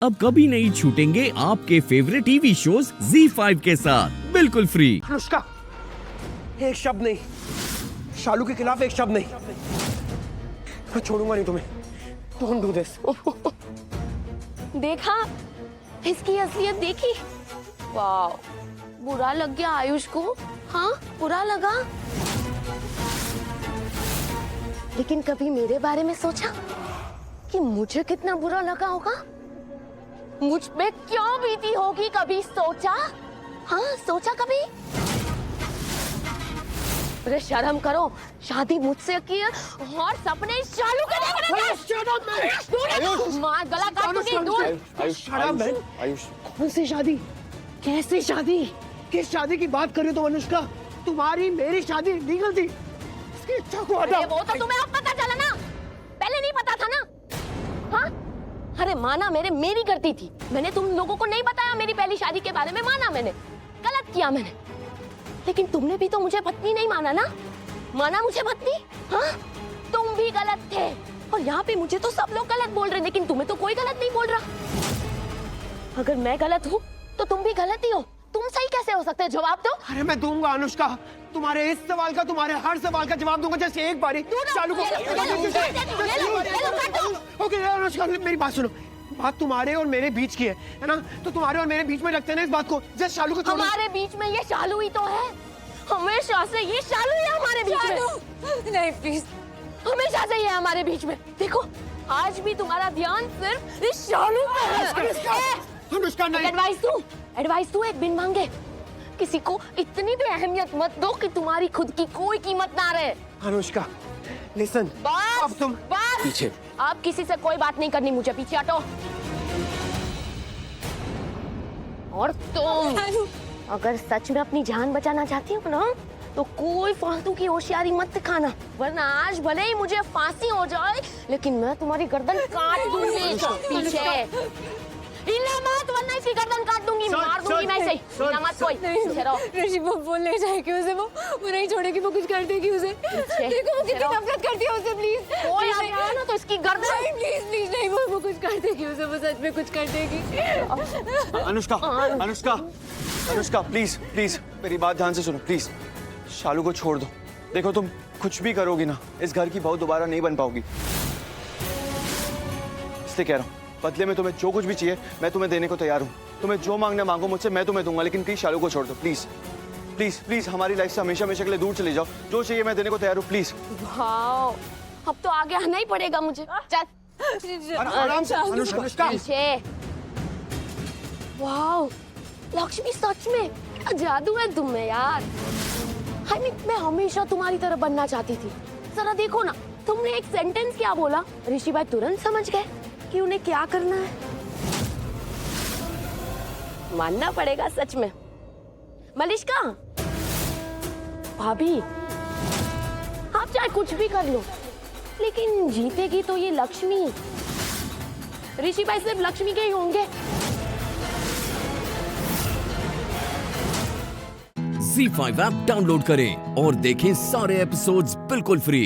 अब कभी नहीं छूटेंगे आपके फेवरेट टीवी शोज ZEE5 के साथ बिल्कुल फ्री। अनुष्का, एक शब्द नहीं, शालू के खिलाफ एक शब्द नहीं। मैं छोड़ूंगा नहीं तुम्हें। Don't do this. देखा, इसकी असलियत देखी। वाह, बुरा लग गया आयुष को। हाँ, बुरा लगा। लेकिन कभी मेरे बारे में सोचा कि मुझे कितना बुरा लगा होगा? मुझ पे क्यों बीती होगी? कभी सोचा? हाँ, सोचा कभी? अरे शर्म करो, शादी मुझसे की है और सपने शालू के मार गला काट दूंगी। दूर। आयुष, कौन सी शादी? कैसी शादी? किस शादी की बात कर रही हो तुम अनुष्का? तुम्हारी मेरी शादी लीगल थी। इसकी इच्छा को हटाओ। वो तो तुम्हें अब पता चला ना, पहले नहीं पता था ना? हाँ? अरे माना मेरी गलती थी। मैंने तुम लोगों को नहीं बताया मेरी पहली शादी के बारे में। माना मैंने, गलत किया मैंने। लेकिन तुमने भी तो मुझे पत्नी नहीं माना ना? माना मुझे पत्नी? हाँ? तुम भी गलत थे। और यहाँ पे मुझे तो सब लोग गलत बोल रहे, लेकिन तुम्हें तो कोई गलत नहीं बोल रहा। अगर मैं गलत हूँ तो तुम भी गलत ही हो। तुम सही कैसे हो सकते? जवाब दो। अरे मैं दूंगा अनुष्का, तुम्हारे इस सवाल का, तुम्हारे हर सवाल का जवाब दूंगा। जैसे एक बारी शालू को। ओके अनुष्का, मेरी बात सुनो। बात तुम्हारे और मेरे बीच की है ना? तो तुम्हारे और मेरे बीच में रखते हैं ना इस बात को। जैसे शालू को छोड़ो। हमारे बीच में ये शालू ही तो है। हमेशा से ये शालू ही है हमारे बीच में। नहीं प्लीज, हमेशा से ये है हमारे बीच में। देखो, आज भी तुम्हारा ध्यान सिर्फ इस शालू पे है। अनुष्का नहीं। एडवाइस दो एक बिन मांगे। किसी को इतनी भी अहमियत मत दो कि तुम्हारी खुद की कोई कीमत ना रहे। अनुष्का लिसन, अब तुम पीछे। आप किसी से कोई बात नहीं करनी, मुझे पीछे हटो। और तुम अगर सच में अपनी जान बचाना चाहती हो ना, तो कोई फालतू की होशियारी मत दिखाना, वरना आज भले ही मुझे फांसी हो जाए, लेकिन मैं तुम्हारी गर्दन काट दूंगी। पीछे हिला मत, वरना इसकी गर्दन काट दूंगी, मार दूंगी मैं इसे। हिला मत कोई। पीछे रहो। ऋषि वो बोल नहीं जाएगी उसे, वो नहीं छोड़ेगी, वो कुछ कर देगी उसे। देखो वो कितनी नफरत करती है उसे। प्लीज कोई आ गया ना तो इसकी गर्दन। प्लीज नहीं, वो कुछ कर देगी उसे, वो सच में कुछ कर देगी। अनुष्का, अनुष्का, अनुष्का प्लीज प्लीज मेरी बात ध्यान से सुनो प्लीज। शालू को छोड़ दो। देखो तुम कुछ भी करोगी ना, इस घर की बहू दोबारा नहीं बन पाओगी। इसलिए कह रहा हूँ, बदले में तुम्हें जो कुछ भी चाहिए मैं तुम्हें देने को तैयार हूँ। तुम्हें जो मांगना मांगो मुझसे, मैं तुम्हें दूंगा। लेकिन प्लीज शालू को छोड़ दो। प्लीज प्लीज प्लीज, हमारी लाइफ से हमेशा हमेशा के लिए दूर चले जाओ। जो चाहिए मैं देने को तैयार हूँ। प्लीज। वाओ, अब तो आगे आना ही पड़ेगा मुझे। चल आराम से अनुष्का। पीछे। वाओ लक्ष्मी, सच में क्या जादू है तुम में यार। मैं हमेशा तुम्हारी तरह बनना चाहती थी। जरा देखो ना, तुमने एक सेंटेंस क्या बोला, ऋषि भाई तुरंत समझ गए कि उन्हें क्या करना है। मानना पड़ेगा सच में। मलिष्का भाभी, आप चाहे कुछ भी कर लो, लेकिन जीतेगी तो ये लक्ष्मी। ऋषि भाई सिर्फ लक्ष्मी के ही होंगे। ZEE5 ऐप डाउनलोड करें और देखें सारे एपिसोड्स बिल्कुल फ्री।